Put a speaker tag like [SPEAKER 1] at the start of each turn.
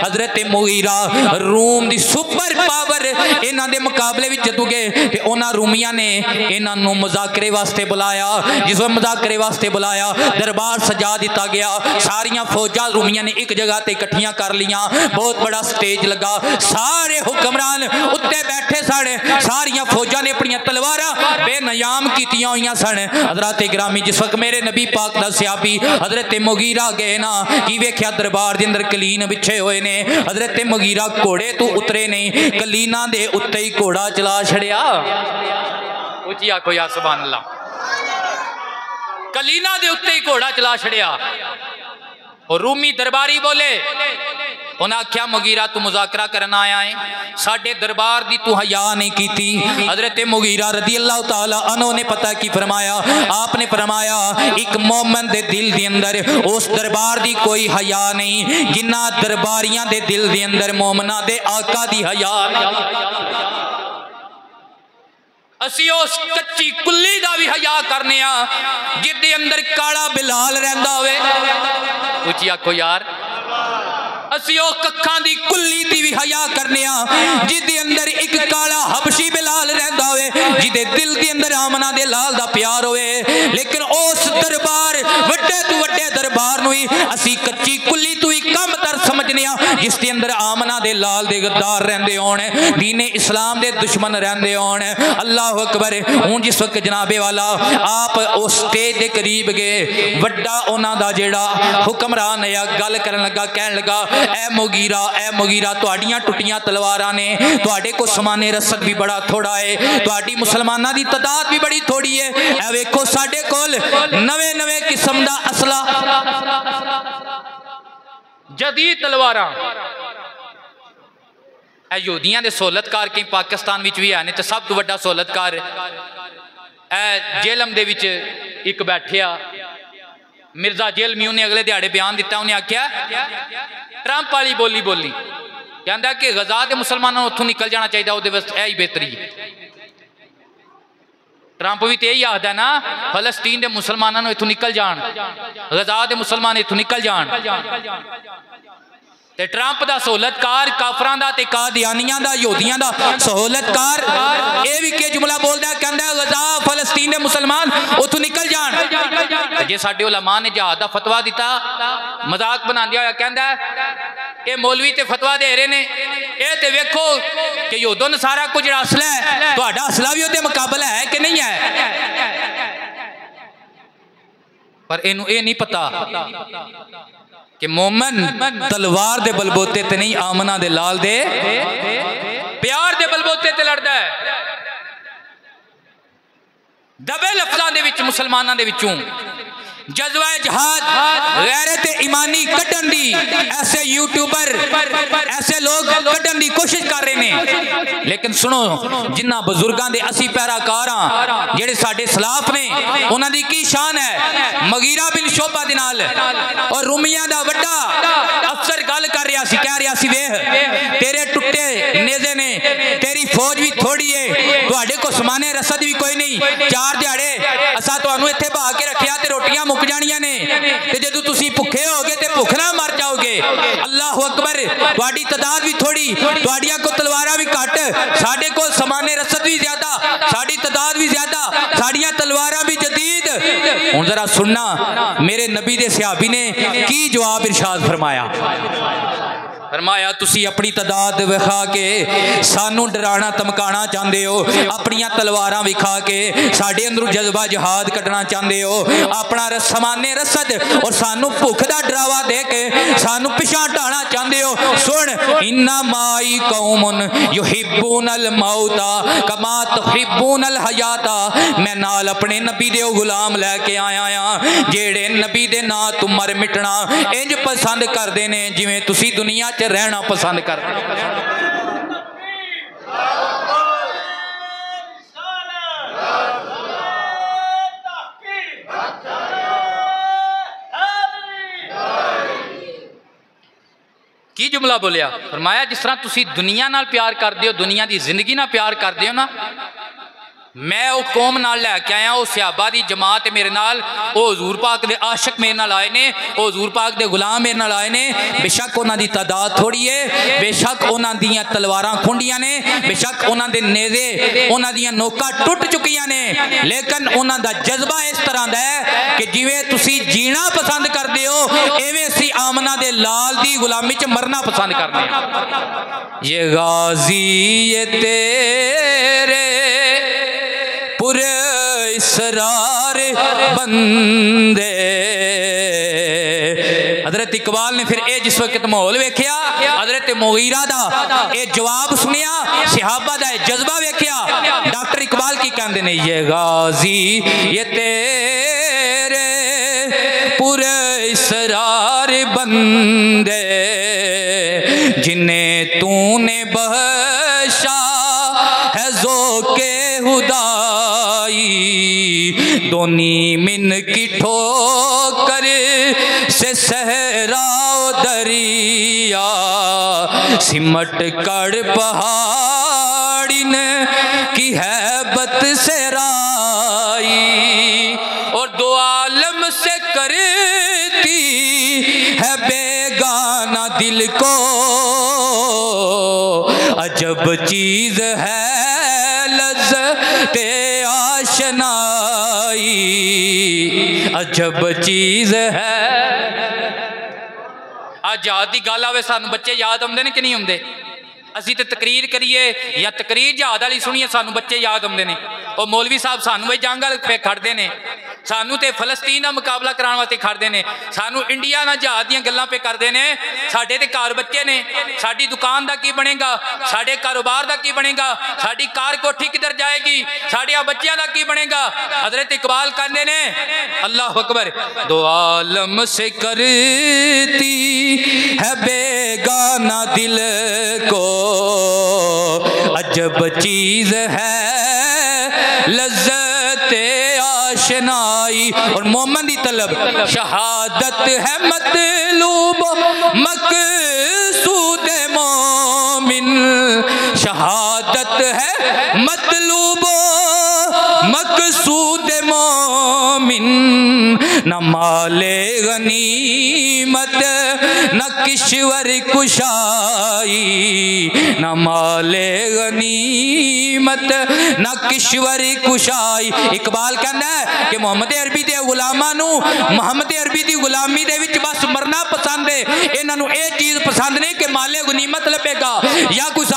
[SPEAKER 1] हजरत Mughira room दी super power इन्हां दे मुकाबले विच जदों गए ते उन्हां रूमियां ने इन्हां नूं मुज़ाकरे वास्ते बुलाया। जिस मुज़ाकरे वास्ते बुलाया दरबार सजा दिता गया। सारियां फौजां रूमियां ने एक जगह ते इकट्ठियां कर लियां। बहुत बड़ा स्टेज लगा, सारे हुक्मरान उत्ते बैठे सन। सारियां फौजां ने अपनी तलवारां बेनयाम कीतियां होईयां सन। हज़रात गिरामी जिस वक्त मेरे नबी पाक दा सहाबी हज़रत मुगीरा गए ना की वेख्या दरबार दे अंदर कलीन बिछे हुए ने। हज़रत मुगीरा घोड़े तो उतरे नहीं, कलीना दे उत्ते ही घोड़ा चला छड़िया। उची आखो या सुभान अल्लाह। कलीना दे उत्ते ही घोड़ा चला छड़िया। और रूमी दरबारी बोले, उन्हें आख्या मुगीरा तू मुज़ाकरा करना आया है, साडे दरबार दी तू हया नहीं कीती। हज़रत मुगीरा रदी अल्लाह तआला अन्हु ने पता की फरमाया, आपने फरमाया एक मोमिन दे दिल दे अंदर उस दरबार दी कोई हया नहीं जिन्ना दरबारियां दे दिल दे अंदर मोमिना दे आका दी हया नहीं। असी उस कच्ची कुल्ली दा भी हया करने जिदे अंदर काला बिलाल रहिंदा होवे। उची आखो यार। असी ओ कखां दी कुल्ली दी भी हया करने जिदे अंदर एक काला हबशी बिलाल रहिंदा होवे, जिदे दिल दे अंदर आमना दे लाल दा प्यार होवे। लेकिन उस दरबार वड्डे तो वड्डे दरबार नूं ही असी कच्ची कुल्ली तो ही कम तर समझने जिस दे अंदर आमना दे लाल दे गद्दार रहिंदे होण, दीने इस्लाम दे दुश्मन रहिंदे होण। अल्लाह अकबर। हुण जिस वक्त जनाबे वाला आप उस स्टेज दे करीब गए, वड्डा उन्हां दा जेड़ा हुक्मरान है गल करन लगा, कहन लगा ए मुगीरा तुहाडियां टुटियां तलवारां ने, तुहाडे को समाने रसद भी बड़ा थोड़ा है, तुहाडी मुसलमानां दी तादाद भी बड़ी थोड़ी है। ए वेखो साडे कोल नवे नवे किस्म दा असला जदीद तलवारां। यहूदियां दे सहूलतकार कई पाकिस्तान विच भी है ने, ते सब तो वड्डा सहूलतकार ए जेलम दे विच एक बैठिया मिर्जा जेलमी। उन्हें अगले दिहाड़े बयान दिता, उन्हें आख्या ट्रंप वाली बोली बोली, कहता कि गजा के मुसलमानों उत्थों निकल जाना चाहिए, वो यही बेहतरी है। ट्रंप भी तो यही आखदा ना फलस्तीन के मुसलमानों इत्थों निकल जान, गजा के मुसलमान इत्थों निकल जान। ते ट्रंप दा सहूलतकार काफरां दा ते कादियानियां दा यहूदियां दा सहूलतकार ये भी के जुमला बोलदा, कहंदा गजा फलस्तीन दे मुसलमान उथों निकल जान। जे साडे उलमा ने जिहाद दा फतवा दिता, मजाक बनांदे होया कहंदा ये मौलवी ते फतवा दे रहे ने, ये ते वेखो कि यहूदो नसारा को जिहड़ा असला है तुहाडा असला भी उहदे मुकाबला है कि नहीं है। पर इनू ये नहीं पता कि मोमन तलवार दे बलबोते ते नहीं, आमना दे लाल दे प्यार दे बलबोते ते लड़दा है। दबे लफ्ज़ां दे विच मुसलमानां दे विचों जज्बा जिहाद गैरत ईमानी कड्ढण दी ऐसे यूट्यूबर ऐसे लोग कड्ढण दी कोशिश कर रहे हैं। लेकिन सुनो, जिन्ना बुजुर्गां दे असी पैराकार हां, जेड़े साडे सलाफ ने, उन्हां दी की शान है। मगीरा बिन शोबा दे नाल और रूमियां दा वड्डा अफसर गल कर रहा सी, कह रहा सी वेख तेरे टुट्टे नेज़े ने, तेरी फौज भी थोड़ी है, तुहाडे को समाने रसद भी कोई नहीं, 4 दिहाड़े असां तुहानू इत्थे बहा के रखिया ते रोटियां मुक जानियां ने, ते जदों तुसीं भुखे होगे ते भुख ना मर जाओगे। अल्लाह अकबर। तुहाडी तादाद भी थोड़ी, तुहाडियां को तलवारां भी घट, साडे को समाने रसद भी ज्यादा, साडी तादाद भी ज्यादा, साडियां तलवारां भी जदीद। हुण जरा सुनना मेरे नबी दे सहाबी ने की जवाब इरशाद फरमाया। फरमाया तुसी अपनी तादाद विखा के सानू डराना धमकाना चाहते हो, अपनिया तलवारां विखा के साडे अंदरों जज्बा जिहाद कढ़ना चाहते हो, अपना समाने रसद और सानू भुख दा डरावा दे के सानू पिछा हटाना चाहते हो। सुन, इन्ना माई कौमुन युहिब्बूनल मौता कमा तुहिब्बूनल हयाता, मैं नाल अपने नबी दे गुलाम लैके आया हां जेड़े नबी दे नां तू मर मिटना इंज पसंद करते ने जिवें तुसी दुनिया च रहना पसंद करते। की जुमला बोलिया? फरमाया जिस तरह तुसी दुनिया नाल प्यार करते हो, दुनिया की जिंदगी नाल प्यार करते हो ना, मैं वो कौम नाल लैके आया, वो सहाबा दी जमात मेरे नाल, वो हजूर पाक दे आशिक मेरे नाल आए ने, वो हजूर पाक दे गुलाम मेरे नाल आए ने। बेशक उन्हां दी तादाद थोड़ी है, बेशक उन्हां दियां तलवारां खुंडियां ने, बेशक उन्हां दे नेज़े उन्हां दियां नोकां टुट चुकियां ने, लेकिन उन्हां दा जज्बा इस तरह दा है कि जिवें तुसी जीना पसंद करदे हो, इवें असीं आमना दे लाल दी गुलामी च मरना पसंद करदे हां। ये गाजी ये तेरे पुरे इसरार बंदे। हजरत इकबाल ने फिर ये जिस वक्त माहौल वेख्या, हजरत मुगीरा दा ये जवाब सुनिया, सहाबा दा जज्बा वेख्या, डॉक्टर इकबाल की कहते ने, ये गाजी ये तेरे पूरे इसरार बंदे, जिन्हें तूने बख्शा है ज़ोके हुदाई, दोनी मिन की ठोकर से सहरा दरिया, सिमट कर पहाड़िन की हैबत से राई, और दो आलम से करती है बेगाना दिल को, अजब चीज है लज़्ज़ते आशनाई, अजब चीज है। आज याद की गल आवे, सानू बच्चे याद आउंदे ने कि नहीं आउंदे? असी तो तकरीर करिए या तकरीर जहाद वाली सुनिए, सानू बच्चे याद आउंदे ने। और मौलवी साहब सानू भी जंग पे खड़ते ने, सानू तो फलस्तीन का मुकाबला कराने वास्ते खड़ते ने, सानू इंडिया ना जहाज दी गल्लां पे करते ने। साडे ते घर बच्चे ने, साडी दुकान का की बनेगा, साडे कारोबार का की बनेगा, साडी कार कोठी किधर जाएगी, साडिया बच्चियां का की बनेगा। हजरत इकबाल कहते ने, अल्लाह अकबर, दो आलम से करती है बेगाना दिल को, अजब चीज है लज़्ज़ते आशनाई। और मोमन दी तलब शहादत है मतलूब मकसूद मोमिन, शहादत है मतलूब मकसूद मोमिन, न माले गनीमत न किश्वर कुशाई, न माले गनीमत न किश्वर कुशाई। इकबाल कहता है कि मोहम्मद अरबी के गुलामां नू मोहम्मद अरबी की गुलामी दे विच बस मरना पसंद है, इन्हां नू ये चीज़ पसंद नहीं कि माले गनीमत लभेगा या कुछ